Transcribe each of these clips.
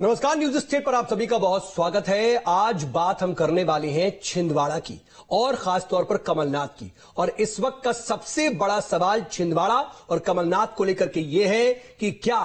नमस्कार, news state पर आप सभी का बहुत स्वागत है। आज बात हम करने वाले हैं छिंदवाड़ा की और खासतौर पर कमलनाथ की। और इस वक्त का सबसे बड़ा सवाल छिंदवाड़ा और कमलनाथ को लेकर के यह है कि क्या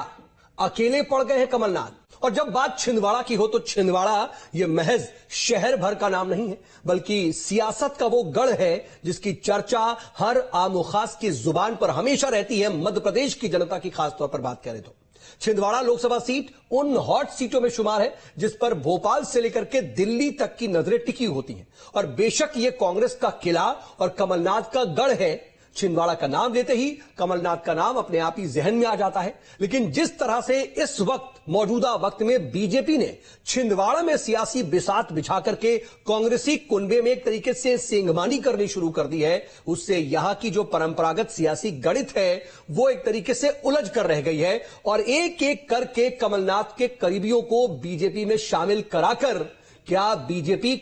अकेले पड़ गए हैं कमलनाथ। और जब बात छिंदवाड़ा की हो तो छिंदवाड़ा यह महज शहर भर का नाम नहीं है, बल्कि सियासत का वो गढ़ है जिसकी चर्चा हर आम खास की जुबान पर हमेशा रहती है। मध्य प्रदेश की जनता की खासतौर पर बात करें तो छिंदवाड़ा लोकसभा सीट उन हॉट सीटों में शुमार है जिस पर भोपाल से लेकर के दिल्ली तक की नजरें टिकी होती हैं। और बेशक ये कांग्रेस का किला और कमलनाथ का गढ़ है। छिंदवाड़ा का नाम लेते ही कमलनाथ का नाम अपने आप ही जहन में आ जाता है। लेकिन जिस तरह से इस वक्त मौजूदा वक्त में बीजेपी ने छिंदवाड़ा में सियासी बिसात बिछा करके कांग्रेसी कुनबे में एक तरीके से सेंगमानी करनी शुरू कर दी है, उससे यहां की जो परंपरागत सियासी गणित है वो एक तरीके से उलझ कर रह गई है। और एक एक करके कमलनाथ के करीबियों को बीजेपी में शामिल कराकर क्या बीजेपी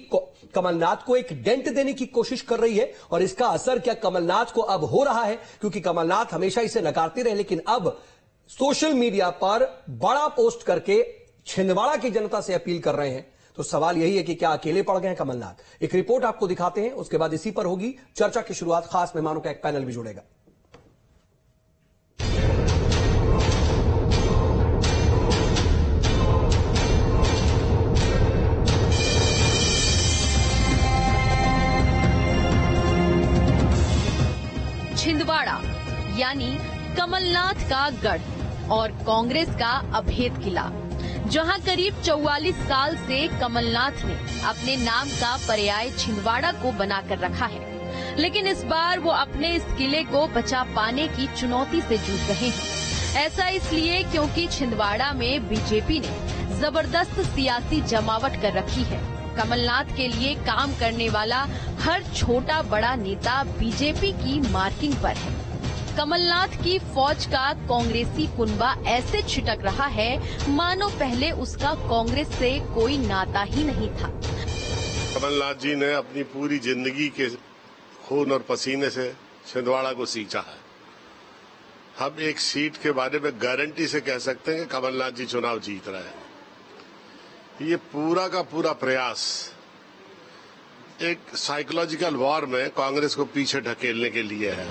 कमलनाथ को एक डेंट देने की कोशिश कर रही है? और इसका असर क्या कमलनाथ को अब हो रहा है? क्योंकि कमलनाथ हमेशा इसे नकारते रहे, लेकिन अब सोशल मीडिया पर बड़ा पोस्ट करके छिंदवाड़ा की जनता से अपील कर रहे हैं। तो सवाल यही है कि क्या अकेले पड़ गए हैं कमलनाथ? एक रिपोर्ट आपको दिखाते हैं, उसके बाद इसी पर होगी चर्चा की शुरुआत। खास मेहमानों का एक पैनल भी जुड़ेगा। छिंदवाड़ा यानी कमलनाथ का गढ़ और कांग्रेस का अभेद किला, जहां करीब 44 साल से कमलनाथ ने अपने नाम का पर्याय छिंदवाड़ा को बनाकर रखा है। लेकिन इस बार वो अपने इस किले को बचा पाने की चुनौती से जूझ रहे हैं। ऐसा इसलिए क्योंकि छिंदवाड़ा में बीजेपी ने जबरदस्त सियासी जमावट कर रखी है। कमलनाथ के लिए काम करने वाला हर छोटा बड़ा नेता बीजेपी की मार्किंग पर है। कमलनाथ की फौज का कांग्रेसी कुनबा ऐसे छिटक रहा है मानो पहले उसका कांग्रेस से कोई नाता ही नहीं था। कमलनाथ जी ने अपनी पूरी जिंदगी के खून और पसीने से छिंदवाड़ा को सींचा है। हम एक सीट के बारे में गारंटी से कह सकते हैं कि कमलनाथ जी चुनाव जीत रहे हैं। ये पूरा का पूरा प्रयास एक साइकोलॉजिकल वॉर में कांग्रेस को पीछे ढकेलने के लिए है।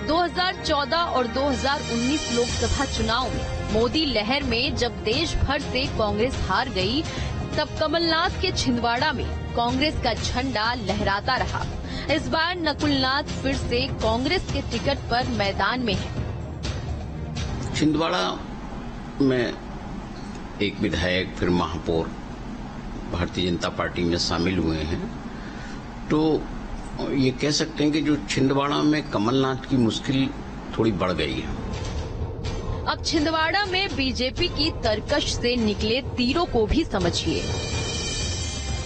2014 और 2019 लोकसभा चुनाव में मोदी लहर में जब देश भर से कांग्रेस हार गई, तब कमलनाथ के छिंदवाड़ा में कांग्रेस का झंडा लहराता रहा। इस बार नकुलनाथ फिर से कांग्रेस के टिकट पर मैदान में है। छिंदवाड़ा में एक विधायक फिर महापौर भारतीय जनता पार्टी में शामिल हुए हैं, तो ये कह सकते हैं कि जो छिंदवाड़ा में कमलनाथ की मुश्किल थोड़ी बढ़ गई है। अब छिंदवाड़ा में बीजेपी की तरकश से निकले तीरों को भी समझिए।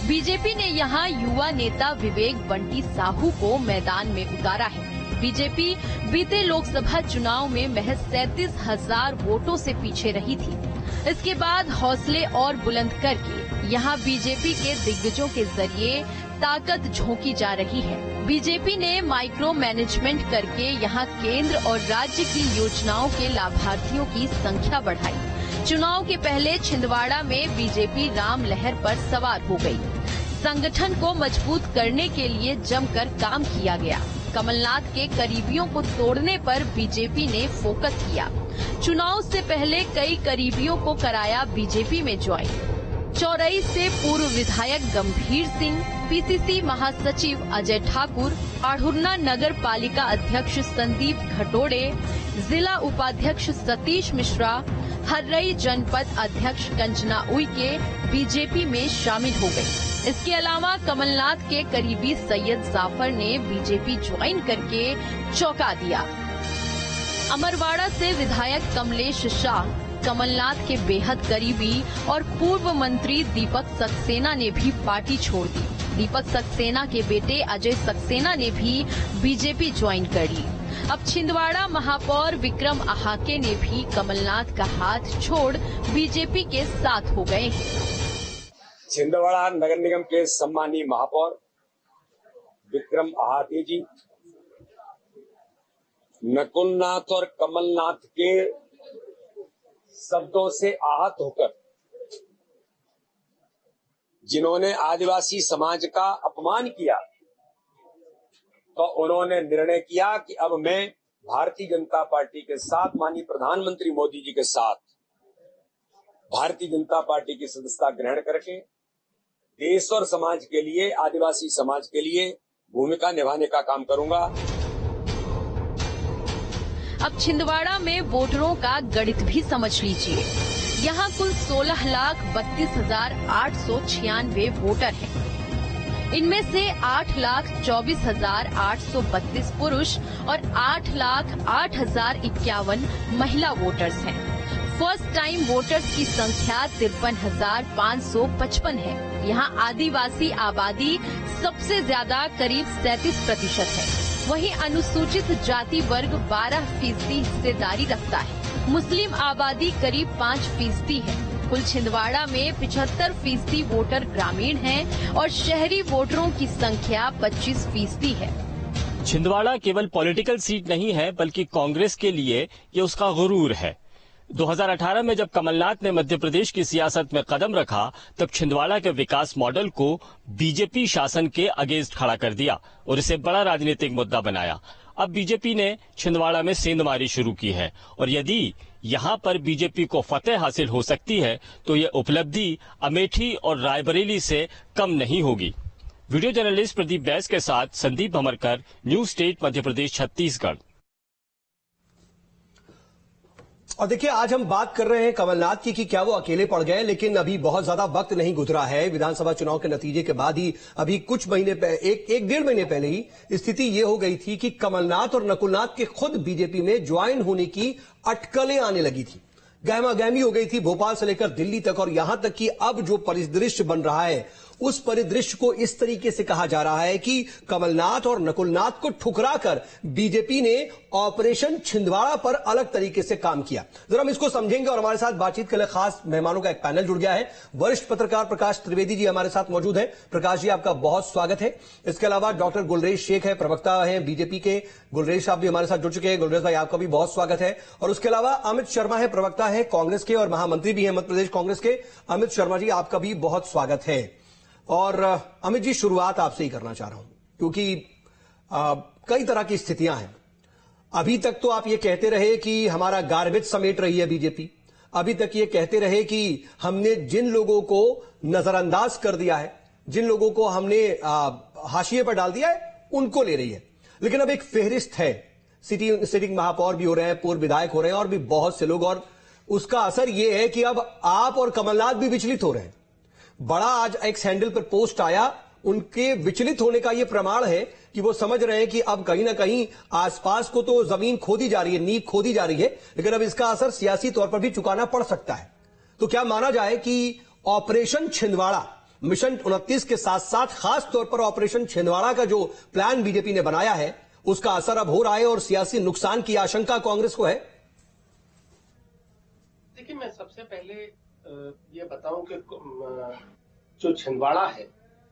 बीजेपी ने यहां युवा नेता विवेक बंटी साहू को मैदान में उतारा है। बीजेपी बीते लोकसभा चुनाव में महज 37,000 वोटों से पीछे रही थी। इसके बाद हौसले और बुलंद करके यहां बीजेपी के दिग्गजों के जरिए ताकत झोंकी जा रही है। बीजेपी ने माइक्रो मैनेजमेंट करके यहां केंद्र और राज्य की योजनाओं के लाभार्थियों की संख्या बढ़ाई। चुनाव के पहले छिंदवाड़ा में बीजेपी राम लहर पर सवार हो गई। संगठन को मजबूत करने के लिए जमकर काम किया गया। कमलनाथ के करीबियों को तोड़ने पर बीजेपी ने फोकस किया। चुनाव से पहले कई करीबियों को कराया बीजेपी में ज्वाइन। चौरई से पूर्व विधायक गंभीर सिंह, पीसीसी महासचिव अजय ठाकुर, आढ़ुरना नगर पालिका अध्यक्ष संदीप घटोड़े, जिला उपाध्यक्ष सतीश मिश्रा, हर्रई जनपद अध्यक्ष कंचना उइके बीजेपी में शामिल हो गयी। इसके अलावा कमलनाथ के करीबी सैयद जाफर ने बीजेपी ज्वाइन करके चौंका दिया। अमरवाड़ा से विधायक कमलेश शाह, कमलनाथ के बेहद करीबी और पूर्व मंत्री दीपक सक्सेना ने भी पार्टी छोड़ दी। दीपक सक्सेना के बेटे अजय सक्सेना ने भी बीजेपी ज्वाइन कर ली। अब छिंदवाड़ा महापौर विक्रम आहाके ने भी कमलनाथ का हाथ छोड़ बीजेपी के साथ हो गए हैं। छिंदवाड़ा नगर निगम के सम्मानीय महापौर विक्रम आहाके जी नकुलनाथ और कमलनाथ के शब्दों से आहत होकर जिन्होंने आदिवासी समाज का अपमान किया, तो उन्होंने निर्णय किया कि अब मैं भारतीय जनता पार्टी के साथ, माननीय प्रधानमंत्री मोदी जी के साथ भारतीय जनता पार्टी की सदस्यता ग्रहण करके देश और समाज के लिए, आदिवासी समाज के लिए भूमिका निभाने का काम करूंगा। अब छिंदवाड़ा में वोटरों का गणित भी समझ लीजिए। यहाँ कुल 16,32,896 वोटर हैं। इनमें से 8,24,832 पुरुष और 8,08,051 महिला वोटर्स हैं। फर्स्ट टाइम वोटर्स की संख्या 53,555 है। यहाँ आदिवासी आबादी सबसे ज्यादा करीब 37% है। वहीं अनुसूचित जाति वर्ग 12% हिस्सेदारी रखता है। मुस्लिम आबादी करीब 5% है। कुल छिंदवाड़ा में 75% वोटर ग्रामीण हैं और शहरी वोटरों की संख्या 25% है। छिंदवाड़ा केवल पॉलिटिकल सीट नहीं है, बल्कि कांग्रेस के लिए ये उसका गुरूर है। 2018 में जब कमलनाथ ने मध्य प्रदेश की सियासत में कदम रखा, तब छिंदवाड़ा के विकास मॉडल को बीजेपी शासन के अगेंस्ट खड़ा कर दिया और इसे बड़ा राजनीतिक मुद्दा बनाया। अब बीजेपी ने छिंदवाड़ा में सेंधमारी शुरू की है और यदि यहां पर बीजेपी को फतेह हासिल हो सकती है तो ये उपलब्धि अमेठी और रायबरेली से कम नहीं होगी। वीडियो जर्नलिस्ट प्रदीप बैस के साथ संदीप भमरकर, न्यूज स्टेट मध्य प्रदेश छत्तीसगढ़। और देखिए, आज हम बात कर रहे हैं कमलनाथ की कि क्या वो अकेले पड़ गए, लेकिन अभी बहुत ज्यादा वक्त नहीं गुजरा है। विधानसभा चुनाव के नतीजे के बाद ही अभी कुछ महीने एक डेढ़ महीने पहले ही स्थिति ये हो गई थी कि कमलनाथ और नकुलनाथ के खुद बीजेपी में ज्वाइन होने की अटकलें आने लगी थी। गहमागहमी हो गई थी भोपाल से लेकर दिल्ली तक, और यहां तक कि अब जो परिदृश्य बन रहा है उस परिदृश्य को इस तरीके से कहा जा रहा है कि कमलनाथ और नकुलनाथ को ठुकराकर बीजेपी ने ऑपरेशन छिंदवाड़ा पर अलग तरीके से काम किया। जरा हम इसको समझेंगे और हमारे साथ बातचीत के लिए खास मेहमानों का एक पैनल जुड़ गया है। वरिष्ठ पत्रकार प्रकाश त्रिवेदी जी हमारे साथ मौजूद है। प्रकाश जी, आपका बहुत स्वागत है। इसके अलावा डॉक्टर गुलरेज शेख है, प्रवक्ता है बीजेपी के। गुलरेज साहब भी हमारे साथ जुड़ चुके हैं। गुलरेज भाई, आपका भी बहुत स्वागत है। और उसके अलावा अमित शर्मा है, प्रवक्ता है कांग्रेस के और महामंत्री भी है मध्य प्रदेश कांग्रेस के। अमित शर्मा जी, आपका भी बहुत स्वागत है। और अमित जी, शुरुआत आपसे ही करना चाह रहा हूं क्योंकि कई तरह की स्थितियां हैं। अभी तक तो आप ये कहते रहे कि हमारा गार्बेज समेट रही है बीजेपी। अभी तक ये कहते रहे कि हमने जिन लोगों को नजरअंदाज कर दिया है, जिन लोगों को हमने हाशिए पर डाल दिया है, उनको ले रही है। लेकिन अब एक फेहरिस्त है, सिटिंग महापौर भी हो रहे हैं, पूर्व विधायक हो रहे हैं और भी बहुत से लोग, और उसका असर यह है कि अब आप और कमलनाथ भी विचलित हो रहे हैं। बड़ा आज एक्स हैंडल पर पोस्ट आया, उनके विचलित होने का यह प्रमाण है कि वो समझ रहे हैं कि अब कहीं ना कहीं आसपास को तो जमीन खोदी जा रही है, नींव खोदी जा रही है, लेकिन अब इसका असर सियासी तौर पर भी चुकाना पड़ सकता है। तो क्या माना जाए कि ऑपरेशन छिंदवाड़ा, मिशन 29 के साथ साथ खास तौर पर ऑपरेशन छिंदवाड़ा का जो प्लान बीजेपी ने बनाया है, उसका असर अब हो रहा है और सियासी नुकसान की आशंका कांग्रेस को है? देखिए, मैं सबसे पहले ये बताऊं कि जो छिंदवाड़ा है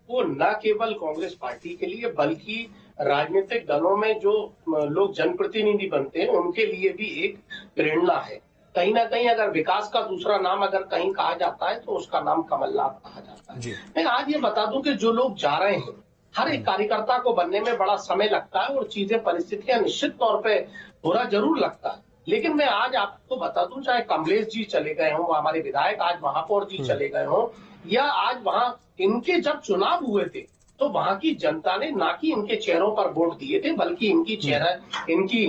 वो न केवल कांग्रेस पार्टी के लिए बल्कि राजनीतिक दलों में जो लोग जनप्रतिनिधि बनते हैं उनके लिए भी एक प्रेरणा है। कहीं ना कहीं अगर विकास का दूसरा नाम अगर कहीं कहा जाता है तो उसका नाम कमलनाथ कहा जाता है। मैं आज ये बता दूं कि जो लोग जा रहे हैं, हर एक कार्यकर्ता को बनने में बड़ा समय लगता है और चीजें, परिस्थितियां निश्चित तौर पे बुरा जरूर लगता है। लेकिन मैं आज आपको बता दूं, चाहे कमलेश जी चले गए हों, हमारे विधायक आज महापौर जी चले गए हों, या आज वहां इनके जब चुनाव हुए थे तो वहां की जनता ने ना कि इनके चेहरों पर वोट दिए थे, बल्कि इनकी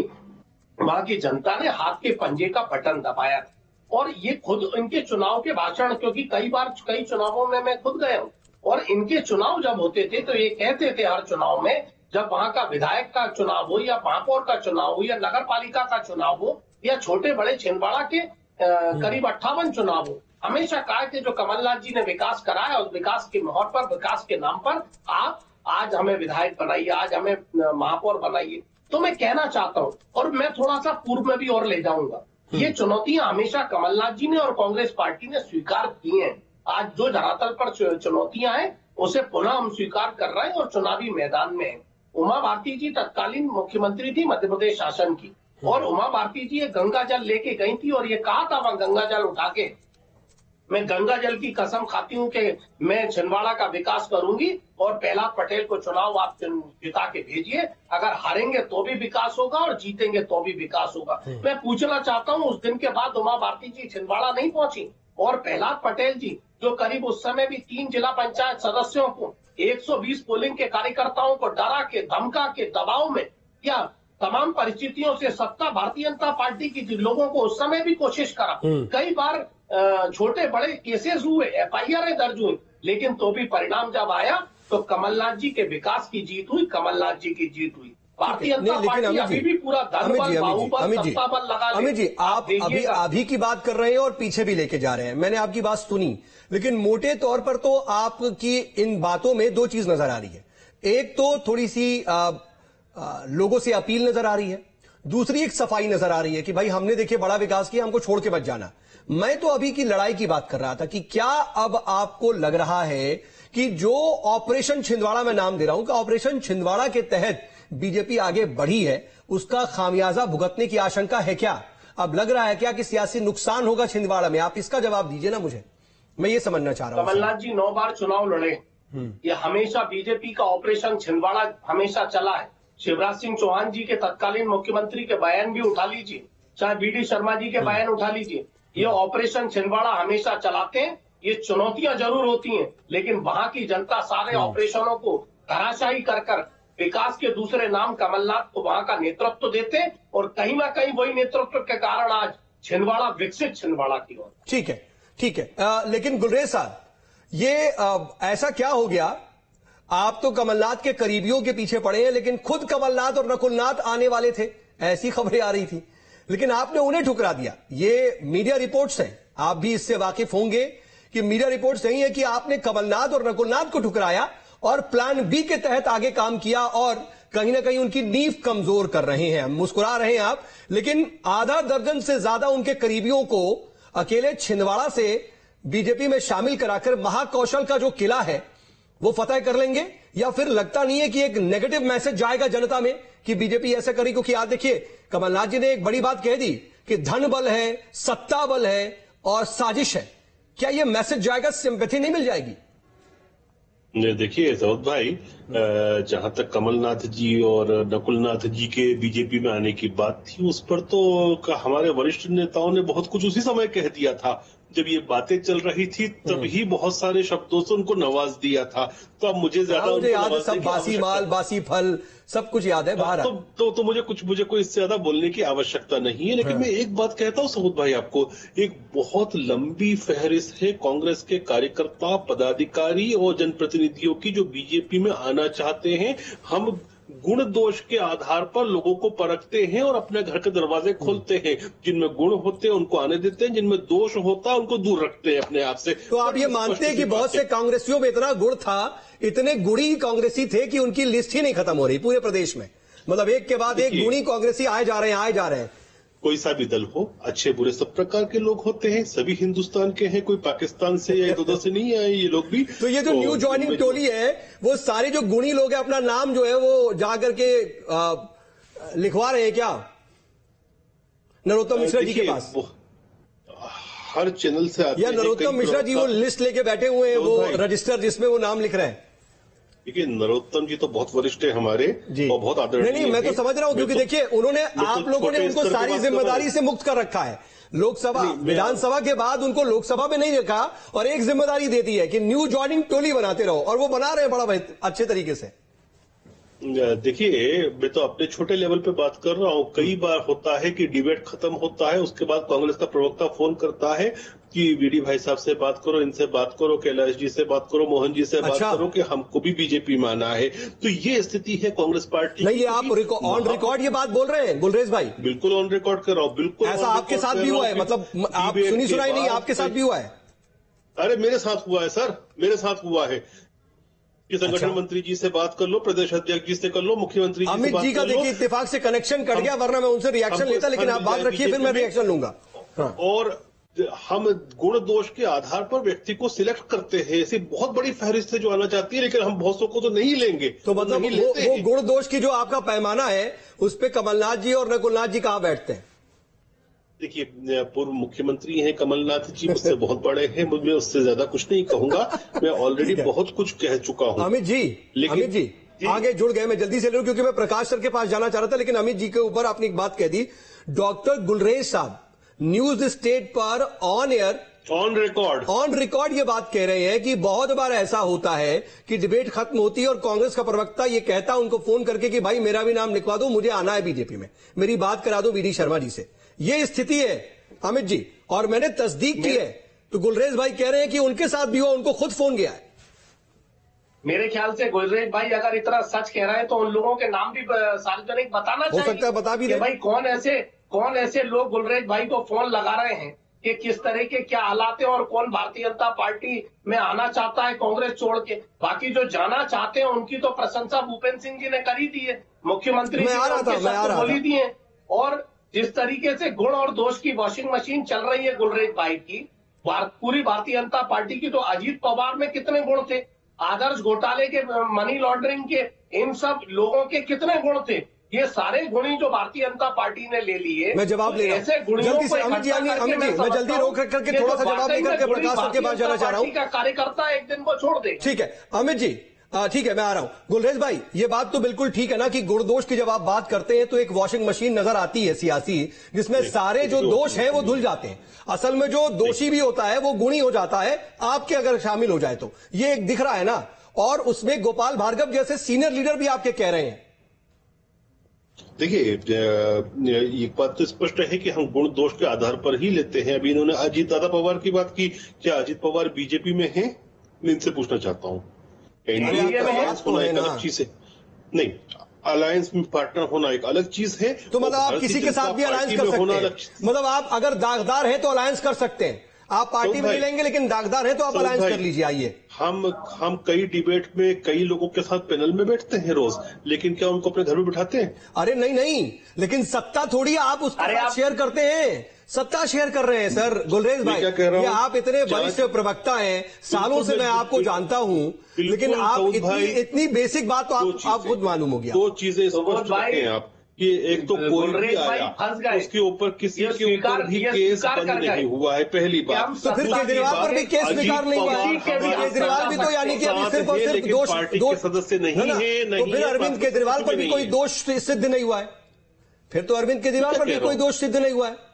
वहां की जनता ने हाथ के पंजे का बटन दबाया। और ये खुद इनके चुनाव के भाषण, क्योंकि कई चुनावों में मैं खुद गया हूं, और इनके चुनाव जब होते थे तो ये कहते थे हर चुनाव में, जब वहां का विधायक का चुनाव हो या महापौर का चुनाव हो या नगर पालिका का चुनाव हो या छोटे बड़े छिंदवाड़ा के करीब 58 चुनाव हो, हमेशा कहा कि जो कमलनाथ जी ने विकास कराया उस विकास की मोहर पर, विकास के नाम पर आप आज हमें विधायक बनाइए, आज हमें महापौर बनाइए। तो मैं कहना चाहता हूं, और मैं थोड़ा सा पूर्व में भी और ले जाऊंगा, ये चुनौतियां हमेशा कमलनाथ जी ने और कांग्रेस पार्टी ने स्वीकार की हैं। आज जो धरातल पर चुनौतियां हैं उसे पुनः हम स्वीकार कर रहे हैं और चुनावी मैदान में हैं। उमा भारती जी तत्कालीन मुख्यमंत्री थी मध्य प्रदेश शासन की, और उमा भारती जी गंगा जल लेके गई थी और ये कहा था वहां गंगा जल उठा के मैं गंगा जल की कसम खाती हूं कि मैं छिंदवाड़ा का विकास करूंगी और प्रहलाद पटेल को चुनाव आप जिता के भेजिए। अगर हारेंगे तो भी विकास होगा और जीतेंगे तो भी विकास होगा। मैं पूछना चाहता हूं, उस दिन के बाद उमा भारती जी छिंदवाड़ा नहीं पहुंची और प्रहलाद पटेल जी जो करीब उस समय भी 3 जिला पंचायत सदस्यों को 120 पोलिंग के कार्यकर्ताओं को डरा के, धमका के, दबाव में या तमाम परिस्थितियों से सत्ता भारतीय जनता पार्टी की लोगों को उस समय भी कोशिश करा। कई बार छोटे बड़े केसेस हुए, FIR दर्ज हुई, लेकिन तो भी परिणाम जब आया तो कमलनाथ जी के विकास की जीत हुई, कमलनाथ जी की जीत हुई। भारतीय जनता पार्टी अभी भी पूरा धन बल, बाहुबल, सत्ता बल लगा। अमित जी, आप अभी की बात कर रहे हैं और पीछे भी लेके जा रहे हैं। मैंने आपकी बात सुनी, लेकिन मोटे तौर पर तो आपकी इन बातों में 2 चीज नजर आ रही है। एक तो थोड़ी सी लोगों से अपील नजर आ रही है, दूसरी एक सफाई नजर आ रही है कि भाई हमने देखिए बड़ा विकास किया, हमको छोड़ के मत जाना। मैं तो अभी की लड़ाई की बात कर रहा था कि क्या अब आपको लग रहा है कि जो ऑपरेशन छिंदवाड़ा में नाम दे रहा हूं कि ऑपरेशन छिंदवाड़ा के तहत बीजेपी आगे बढ़ी है, उसका खामियाजा भुगतने की आशंका है क्या? अब लग रहा है क्या कि सियासी नुकसान होगा छिंदवाड़ा में? आप इसका जवाब दीजिए ना मुझे, मैं ये समझना चाह रहा हूं। कमलनाथ जी 9 बार चुनाव लड़े, ये हमेशा बीजेपी का ऑपरेशन छिंदवाड़ा हमेशा चला है। शिवराज सिंह चौहान जी के तत्कालीन मुख्यमंत्री के बयान भी उठा लीजिए, चाहे BD शर्मा जी के बयान उठा लीजिए, ये ऑपरेशन छिंदवाड़ा हमेशा चलाते हैं। ये चुनौतियां जरूर होती हैं, लेकिन वहां की जनता सारे ऑपरेशनों को धराशायी कर विकास के दूसरे नाम कमलनाथ को वहां का नेतृत्व देते हैं और कहीं ना कहीं वही नेतृत्व के कारण आज छिंदवाड़ा विकसित छिंदवाड़ा की ओर। ठीक है, ठीक है। लेकिन गुलरेज साहब, ये ऐसा क्या हो गया? आप तो कमलनाथ के करीबियों के पीछे पड़े हैं, लेकिन खुद कमलनाथ और नकुलनाथ आने वाले थे, ऐसी खबरें आ रही थी, लेकिन आपने उन्हें ठुकरा दिया। ये मीडिया रिपोर्ट्स हैं, आप भी इससे वाकिफ होंगे कि मीडिया रिपोर्ट्स नहीं है कि आपने कमलनाथ और नकुलनाथ को ठुकराया और प्लान बी के तहत आगे काम किया और कहीं ना कहीं उनकी नींव कमजोर कर रहे हैं। मुस्कुरा रहे हैं आप, लेकिन आधा दर्जन से ज्यादा उनके करीबियों को अकेले छिंदवाड़ा से बीजेपी में शामिल कराकर महाकौशल का जो किला है वो फतह कर लेंगे? या फिर लगता नहीं है कि एक नेगेटिव मैसेज जाएगा जनता में कि बीजेपी ऐसा करी? क्योंकि आप देखिए, कमलनाथ जी ने एक बड़ी बात कह दी कि धन बल है, सत्ता बल है और साजिश है। क्या यह मैसेज जाएगा? सिंपैथी नहीं मिल जाएगी? देखिए सौद भाई, जहां तक कमलनाथ जी और नकुलनाथ जी के बीजेपी में आने की बात थी, उस पर तो हमारे वरिष्ठ नेताओं ने बहुत कुछ उसी समय कह दिया था। जब ये बातें चल रही थी तभी बहुत सारे शब्दों से उनको नवाज दिया था। तो अब मुझे ज्यादा मुझे याद है, सब बासी माल, बासी फल, सब कुछ याद है बाहर। तो मुझे कोई इससे ज्यादा बोलने की आवश्यकता नहीं है। लेकिन मैं एक बात कहता हूँ सऊद भाई आपको, एक बहुत लंबी फहरिस्त है कांग्रेस के कार्यकर्ता, पदाधिकारी और जनप्रतिनिधियों की जो बीजेपी में आना चाहते हैं। हम गुण दोष के आधार पर लोगों को परखते हैं और अपने घर के दरवाजे खोलते हैं। जिनमें गुण होते हैं उनको आने देते हैं, जिनमें दोष होता है उनको दूर रखते हैं अपने आप से। तो आप ये मानते हैं कि बहुत से कांग्रेसियों में इतना गुण था, इतने गुणी कांग्रेसी थे कि उनकी लिस्ट ही नहीं खत्म हो रही पूरे प्रदेश में? मतलब एक के बाद एक गुणी कांग्रेसी आए जा रहे हैं। कोई सा भी दल हो, अच्छे बुरे सब प्रकार के लोग होते हैं, सभी हिंदुस्तान के हैं, कोई पाकिस्तान से या इधर से नहीं आए ये लोग भी। तो ये जो न्यू ज्वाइनिंग टोली है, वो सारे जो गुणी लोग हैं अपना नाम जो है वो जाकर के लिखवा रहे हैं क्या नरोत्तम मिश्रा जी के पास? हर चैनल से आते या नरोत्तम मिश्रा जी वो लिस्ट लेके बैठे हुए हैं, वो रजिस्टर जिसमें वो नाम लिख रहे हैं? देखिए, नरोत्तम जी तो बहुत वरिष्ठ है हमारे और बहुत आदरणीय। नहीं, मैं तो समझ रहा हूं, क्योंकि देखिए उन्होंने आप लोगों ने उनको सारी जिम्मेदारी से मुक्त कर रखा है। लोकसभा विधानसभा के बाद उनको लोकसभा में नहीं रखा और एक जिम्मेदारी दे दी है कि न्यू ज्वाइनिंग टोली बनाते रहो, और वो बना रहे हैं बड़ा अच्छे तरीके से। देखिए, मैं तो अपने छोटे लेवल पे बात कर रहा हूँ। कई बार होता है कि डिबेट खत्म होता है, उसके बाद कांग्रेस का प्रवक्ता फोन करता है कि VD भाई साहब से बात करो, इनसे बात करो, कैलाश जी से बात करो, मोहन जी से बात करो कि हमको भी बीजेपी में आना है। तो ये स्थिति है कांग्रेस पार्टी। नहीं, ये आप ऑन रिकॉर्ड ये बात बोल रहे हैं गुलरेज भाई? बिल्कुल ऑन रिकॉर्ड कर रहा हूँ। बिल्कुल ऐसा आपके साथ भी हुआ है? मतलब आप सुनी सुनाई नहीं, आपके साथ भी हुआ है? अरे मेरे साथ हुआ है सर, मेरे साथ हुआ है। संगठन मंत्री जी से बात कर लो, प्रदेश अध्यक्ष जी से कर लो, मुख्यमंत्री जी अमित जी का देखिए इत्तेफाक से कनेक्शन कट गया, वरना मैं उनसे रिएक्शन लेता, लेकिन आप बात रखिए फिर मैं रिएक्शन लूंगा। और हम गुण दोष के आधार पर व्यक्ति को सिलेक्ट करते हैं। ऐसी बहुत बड़ी फहरिस्त है जो आना चाहती है, लेकिन हम बहुत सौ को तो नहीं लेंगे। तो मतलब वो गुण दोष की जो आपका पैमाना है, उस पर कमलनाथ जी और नकुलनाथ जी कहां बैठते हैं? देखिए, पूर्व मुख्यमंत्री हैं कमलनाथ जी, मुझसे बहुत बड़े हैं, मैं उससे ज्यादा कुछ नहीं कहूंगा। मैं ऑलरेडी बहुत कुछ कह चुका हूं। अमित जी आगे जुड़ गए। मैं जल्दी से ले लूं क्योंकि मैं प्रकाश सर के पास जाना चाह रहा था, लेकिन अमित जी के ऊपर आपने एक बात कह दी। डॉक्टर गुलरेज साहब न्यूज स्टेट पर ऑन एयर ऑन रिकॉर्ड ये बात कह रहे हैं कि बहुत बार ऐसा होता है कि डिबेट खत्म होती है और कांग्रेस का प्रवक्ता ये कहता है उनको फोन करके कि भाई मेरा भी नाम लिखवा दो, मुझे आना है बीजेपी में, मेरी बात करा दो वीडी शर्मा जी से। ये स्थिति है अमित जी, और मैंने तस्दीक की है। तो गुलरेज भाई कह रहे हैं कि उनके साथ भी हुआ, उनको खुद फोन गया है। मेरे ख्याल से गुलरेज भाई अगर इतना सच कह रहे हैं तो उन लोगों के नाम भी सार्वजनिक बताना चाहिए। हो सकता है बता भी दे भाई कौन ऐसे लोग गुलरेज भाई को फोन लगा रहे हैं कि किस तरह के क्या हालात है और कौन भारतीय जनता पार्टी में आना चाहता है कांग्रेस छोड़ के। बाकी जो जाना चाहते हैं उनकी तो प्रशंसा भूपेंद्र सिंह जी ने करी दी है, मुख्यमंत्री बोली दी है। और जिस तरीके से गुण और दोष की वॉशिंग मशीन चल रही है गुलरेज भाई की, पूरी भारतीय जनता पार्टी की, तो अजीत पवार में कितने गुण थे, आदर्श घोटाले के, मनी लॉन्ड्रिंग के, इन सब लोगों के कितने गुण थे। ये सारे गुणी जो भारतीय जनता पार्टी ने ले लिए। मैं जवाब ले रहा हूं ऐसे गुणियों को अमित जी मैं जल्दी रोक करके थोड़ा सा जवाब लेकर के प्रकाश सर के पास जाना चाह रहा हूं। का कार्यकर्ता एक दिन को छोड़ दे। ठीक है अमित जी, ठीक है मैं आ रहा हूं। गुलरेज भाई ये बात तो बिल्कुल ठीक है ना कि गुण दोष की जब आप बात करते हैं तो एक वॉशिंग मशीन नजर आती है सियासी, जिसमें सारे जो दोष हैं वो धुल जाते हैं। असल में जो दोषी भी होता है वो गुणी हो जाता है, आपके अगर शामिल हो जाए तो ये एक दिख रहा है ना। और उसमें गोपाल भार्गव जैसे सीनियर लीडर भी आपके कह रहे हैं। देखिए, एक बात तो स्पष्ट है कि हम गुण दोष के आधार पर ही लेते हैं। अभी इन्होंने अजीत दादा पवार की बात की, क्या अजीत पवार बीजेपी में हैं? मैं इनसे पूछना चाहता हूँ। अलायंस होना एक अलग चीज है, नहीं अलायंस में पार्टनर होना एक अलग चीज है। तो मतलब आप किसी के साथ भी अलायंस कर सकते हैं, मतलब आप अगर दागदार हैं तो अलायंस कर सकते हैं। आप पार्टी में नहीं लेंगे लेकिन दागदार है तो आप अलायंस कर लीजिए। आइए, हम कई डिबेट में कई लोगों के साथ पैनल में बैठते हैं रोज, लेकिन क्या उनको अपने घर में बिठाते हैं? अरे नहीं, लेकिन सत्ता थोड़ी आप उसके साथ शेयर करते हैं, सत्ता शेयर कर रहे हैं सर। गुलरेज भाई ये आप इतने वरिष्ठ प्रवक्ता हैं, सालों से मैं आपको जानता हूं, लेकिन आप इतनी बेसिक बात तो आप खुद मालूम हो गया। दो चीजें स्पष्ट रखें आप कि एक तो कोई भी आया उसके ऊपर किसी के ऊपर भी केस बंद नहीं हुआ है, पहली बात। तो फिर केजरीवाल पर भी केस स्वीकार नहीं हुआ है। केजरीवाल भी तो यानी कि अभी सिर्फ और सिर्फ दोष सदस्य नहीं है। तो फिर अरविंद केजरीवाल पर भी कोई दोष सिद्ध नहीं हुआ है। फिर तो अरविंद केजरीवाल पर भी कोई दोष सिद्ध नहीं हुआ है।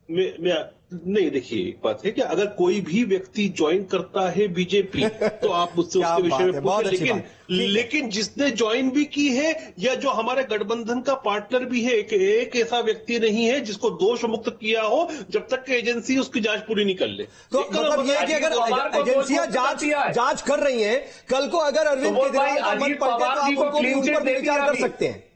नहीं, देखिए एक बात है कि अगर कोई भी व्यक्ति ज्वाइन करता है बीजेपी तो आप मुझसे उसके विषय में पूछें, लेकिन जिसने ज्वाइन भी की है या जो हमारे गठबंधन का पार्टनर भी है, एक ऐसा व्यक्ति नहीं है जिसको दोष मुक्त किया हो जब तक कि एजेंसी उसकी जांच पूरी नहीं कर ले। तो मतलब ये है कि अगर एजेंसियां जांच कर रही हैं, कल को अगर अरविंद केजरीवाल का मन पलटे तो आप उनको भी उन पर विचार कर सकते हैं।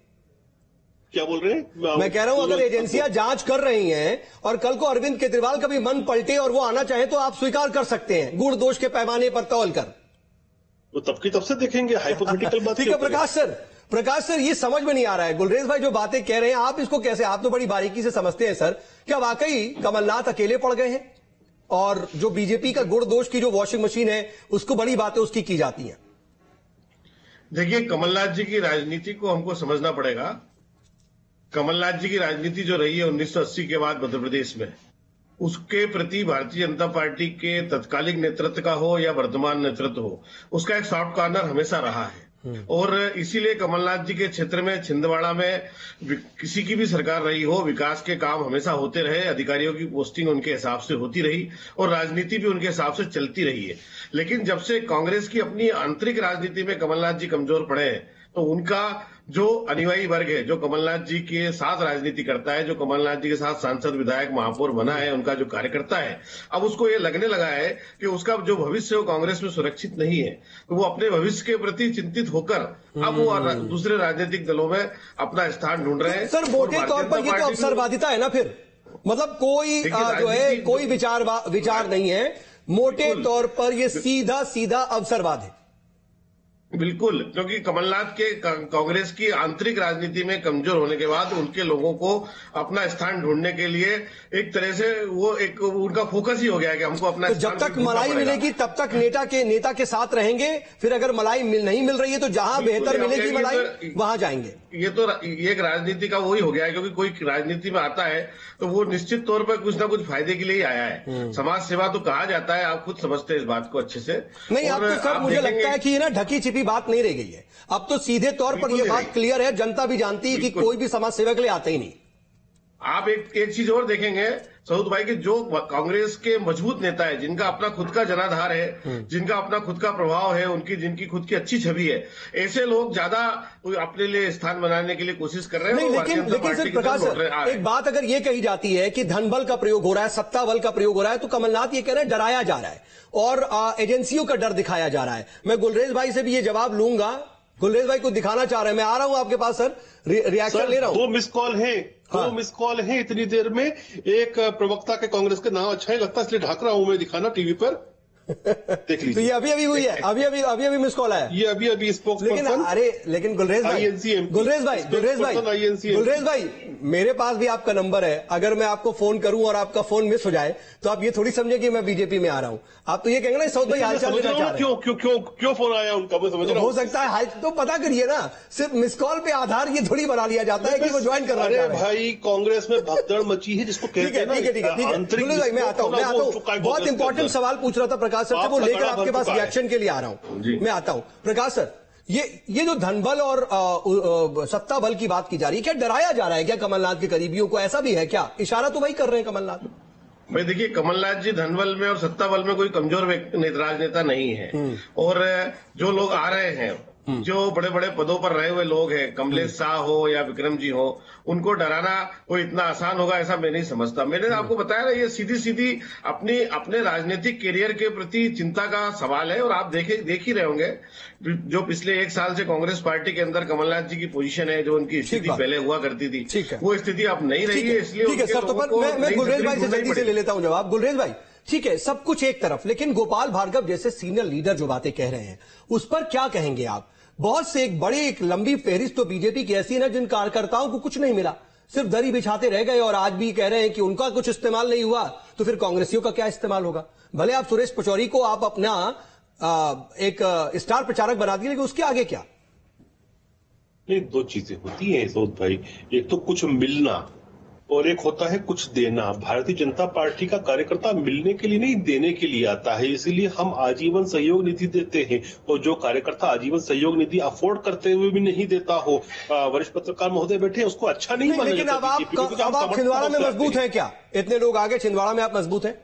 क्या बोल रहे हैं? मैं कह रहा हूं अगर एजेंसियां जांच कर रही हैं और कल को अरविंद केजरीवाल का भी मन पलटे और वो आना चाहे तो आप स्वीकार कर सकते हैं, गुण दोष के पैमाने पर तौल कर। तो तब की तब से देखेंगे, हाइपोथेटिकल बात। ठीक है प्रकाश सर ये समझ में नहीं आ रहा है गुलरेज भाई जो बातें कह रहे हैं, आप इसको कैसे, आप तो बड़ी बारीकी से समझते हैं सर, क्या वाकई कमलनाथ अकेले पड़ गए हैं और जो बीजेपी का गुण दोष की जो वॉशिंग मशीन है उसको बड़ी बातें उसकी की जाती हैं? देखिए, कमलनाथ जी की राजनीति को हमको समझना पड़ेगा। कमलनाथ जी की राजनीति जो रही है 1980 के बाद मध्य प्रदेश में, उसके प्रति भारतीय जनता पार्टी के तत्कालिक नेतृत्व का हो या वर्तमान नेतृत्व हो, उसका एक सॉफ्ट कॉर्नर हमेशा रहा है। और इसीलिए कमलनाथ जी के क्षेत्र में छिंदवाड़ा में किसी की भी सरकार रही हो, विकास के काम हमेशा होते रहे, अधिकारियों की पोस्टिंग उनके हिसाब से होती रही और राजनीति भी उनके हिसाब से चलती रही है। लेकिन जब से कांग्रेस की अपनी आंतरिक राजनीति में कमलनाथ जी कमजोर पड़े हैं तो उनका जो अनुयायी वर्ग है, जो कमलनाथ जी के साथ राजनीति करता है, जो कमलनाथ जी के साथ सांसद विधायक महापौर बना है, उनका जो कार्यकर्ता है, अब उसको ये लगने लगा है कि उसका जो भविष्य है वो कांग्रेस में सुरक्षित नहीं है, तो वो अपने भविष्य के प्रति चिंतित होकर अब वो दूसरे राजनीतिक दलों में अपना स्थान ढूंढ रहे हैं। सर मोटे तौर पर ये तो अवसरवादिता है ना, फिर मतलब कोई जो है कोई विचार नहीं है, मोटे तौर पर ये सीधा अवसरवाद है। बिल्कुल, क्योंकि कमलनाथ के कांग्रेस की आंतरिक राजनीति में कमजोर होने के बाद उनके लोगों को अपना स्थान ढूंढने के लिए एक तरह से वो एक उनका फोकस ही हो गया है कि हमको अपना तो जब तक मलाई मिलेगी तब तक नेता के साथ रहेंगे, फिर अगर मलाई नहीं मिल रही है तो जहां बेहतर मिलेगी मलाई वहां जाएंगे। ये एक राजनीति का वही हो गया है, क्योंकि कोई राजनीति में आता है तो वो निश्चित तौर पर कुछ ना कुछ फायदे के लिए ही आया है। समाज सेवा तो कहा जाता है, आप खुद समझते हैं इस बात को अच्छे से। नहीं, अब तो सर मुझे लगता है कि ये ना ढकी छिपी बात नहीं रह गई है, अब तो सीधे तौर पर यह बात क्लियर है, जनता भी जानती है कि कोई भी समाज सेवा के लिए आता ही नहीं। आप एक चीज और देखेंगे सऊद भाई कि जो कांग्रेस के मजबूत नेता है, जिनका अपना खुद का जनाधार है, जिनका अपना खुद का प्रभाव है, जिनकी खुद की अच्छी छवि है, ऐसे लोग ज्यादा अपने लिए स्थान बनाने के लिए कोशिश कर रहे हैं। लेकिन सर प्रकाश सर, एक बात अगर ये कही जाती है कि धन बल का प्रयोग हो रहा है, सत्ता बल का प्रयोग हो रहा है, तो कमलनाथ ये कह रहे हैं डराया जा रहा है और एजेंसियों का डर दिखाया जा रहा है। मैं गुलरेज भाई से भी ये जवाब लूंगा, गुलरेज भाई को दिखाना चाह रहे हैं। मैं आ रहा हूं आपके पास सर, रिएक्शन ले रहा हूं। 2 मिस कॉल है, 2 मिस कॉल है इतनी देर में। एक प्रवक्ता के कांग्रेस का नाम अच्छा ही लगता है इसलिए ढाक रहा हूं मैं, दिखाना टीवी पर देख लीजिए। तो ये अभी हुई है, अभी मिस कॉल आया, ये अभी लेकिन लेकिन गुलरेज भाई मेरे पास भी आपका नंबर है, अगर मैं आपको फोन करूं और आपका फोन मिस हो जाए तो आप ये थोड़ी समझे कि मैं बीजेपी में आ रहा हूं। आप तो ये कहेंगे ना सऊद भाई हालचाल लेना चाह रहे हैं, क्यों फोन आया उनका, मैं समझ रहा हूं। हो सकता है तो पता करिए ना, सिर्फ मिस कॉल पे आधार ये थोड़ी बना लिया जाता है कि वो ज्वाइन करना चाह रहे हैं। भाई कांग्रेस में भगदड़ मची है जिसको कहते हैं। ठीक है, मैं आता हूं। बहुत इंपॉर्टेंट सवाल पूछ रहा था प्रकाश सर से, वो लेकर आपके पास रिएक्शन के लिए आ रहा हूं। मैं आता हूं प्रकाश सर, ये जो धनबल और सत्ता बल की बात की जा रही है, क्या डराया जा रहा है क्या कमलनाथ के करीबियों को? ऐसा भी है क्या? इशारा तो वही कर रहे हैं कमलनाथ। भाई देखिए, कमलनाथ जी धनबल में और सत्ता बल में कोई कमजोर राजनेता नहीं है, और जो लोग आ रहे हैं, जो बड़े बड़े पदों पर रहे हुए लोग हैं, कमलेश शाह हो या विक्रम जी हो, उनको डराना कोई इतना आसान होगा ऐसा मैं नहीं समझता। मैंने आपको बताया ना, ये सीधी अपने राजनीतिक कैरियर के प्रति चिंता का सवाल है। और आप देख ही रहे होंगे जो पिछले 1 साल से कांग्रेस पार्टी के अंदर कमलनाथ जी की पोजीशन है, जो उनकी स्थिति पहले हुआ करती थी, वो स्थिति अब नहीं रही है। इसलिए ठीक है सर, तो मैं गुलरेज भाई से जल्दी से ले लेता हूं जवाब। गुलरेज भाई, ठीक है, सब कुछ एक तरफ, लेकिन गोपाल भार्गव जैसे सीनियर लीडर जो बातें कह रहे हैं उस पर क्या कहेंगे आप? बहुत से एक लंबी फहरिस्त तो बीजेपी की ऐसी है जिन कार्यकर्ताओं को कुछ नहीं मिला, सिर्फ दरी बिछाते रह गए, और आज भी कह रहे हैं कि उनका कुछ इस्तेमाल नहीं हुआ तो फिर कांग्रेसियों का क्या इस्तेमाल होगा? भले आप सुरेश पचौरी को आप अपना एक स्टार प्रचारक बना दिए, लेकिन उसके आगे क्या? नहीं, 2 चीजें होती हैं सऊद भाई, एक तो कुछ मिलना और एक होता है कुछ देना। भारतीय जनता पार्टी का कार्यकर्ता मिलने के लिए नहीं, देने के लिए आता है, इसीलिए हम आजीवन सहयोग निधि देते हैं। और जो कार्यकर्ता आजीवन सहयोग निधि अफोर्ड करते हुए भी नहीं देता हो, वरिष्ठ पत्रकार महोदय बैठे, उसको अच्छा नहीं माना लेकिन जाता। अब आप छिंदवाड़ा में मजबूत हैं क्या? इतने लोग आगे छिंदवाड़ा में आप मजबूत हैं?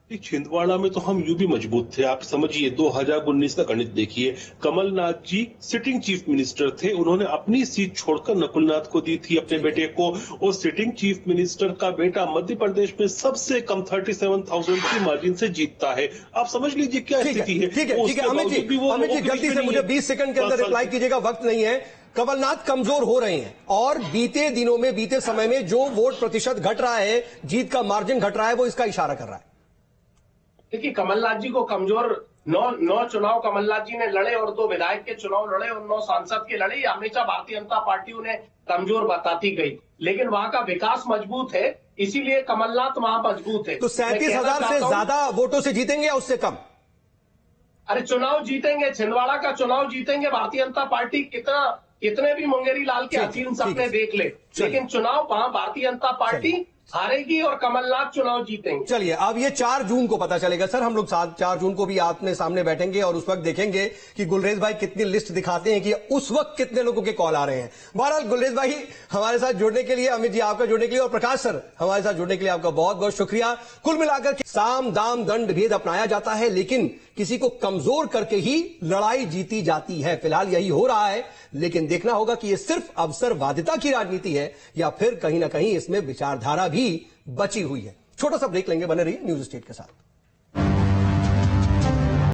छिंदवाड़ा में तो हम यूं भी मजबूत थे। आप समझिए 2019 का गणित देखिए, कमलनाथ जी सिटिंग चीफ मिनिस्टर थे, उन्होंने अपनी सीट छोड़कर नकुलनाथ को दी थी, अपने बेटे को। और सिटिंग चीफ मिनिस्टर का बेटा मध्य प्रदेश में सबसे कम 37,000 की मार्जिन से जीतता है। आप समझ लीजिए क्या स्थिति है। ठीक है अमित जी जल्दी से मुझे 20 सेकंड के अंदर रिप्लाई कीजिएगा, वक्त नहीं है। कमलनाथ कमजोर हो रहे हैं और बीते दिनों में, बीते समय में जो वोट प्रतिशत घट रहा है, जीत का मार्जिन घट रहा है, वो इसका इशारा कर रहा है। देखिए, कमलनाथ जी को कमजोर 9 चुनाव कमलनाथ जी ने लड़े और 2 विधायक के चुनाव लड़े और 9 सांसद के लड़े, हमेशा भारतीय जनता पार्टी उन्हें कमजोर बताती गई, लेकिन वहां का विकास मजबूत है, इसीलिए कमलनाथ वहां मजबूत है। तो 37,000 से ज्यादा वोटों से जीतेंगे या उससे कम? अरे चुनाव जीतेंगे, छिंदवाड़ा का चुनाव जीतेंगे। भारतीय जनता पार्टी कितने भी मुंगेरी लाल के हसीन सपने देख ले, लेकिन चुनाव वहां भारतीय जनता पार्टी हारेगी और कमलनाथ चुनाव जीतेंगे। चलिए, अब ये 4 जून को पता चलेगा सर। हम लोग 4 जून को भी आपने सामने बैठेंगे और उस वक्त देखेंगे कि गुलरेज भाई कितनी लिस्ट दिखाते हैं कि उस वक्त कितने लोगों के कॉल आ रहे हैं। बहरहाल गुलरेज भाई हमारे साथ जुड़ने के लिए, अमित जी आपका जुड़ने के लिए, और प्रकाश सर हमारे साथ जुड़ने के लिए आपका बहुत बहुत शुक्रिया। कुल मिलाकर साम दाम दंड भेद अपनाया जाता है, लेकिन किसी को कमजोर करके ही लड़ाई जीती जाती है। फिलहाल यही हो रहा है, लेकिन देखना होगा कि यह सिर्फ अवसरवादिता की राजनीति है या फिर कहीं ना कहीं इसमें विचारधारा भी बची हुई है। छोटा सा ब्रेक लेंगे, बने रहिए न्यूज स्टेट के साथ।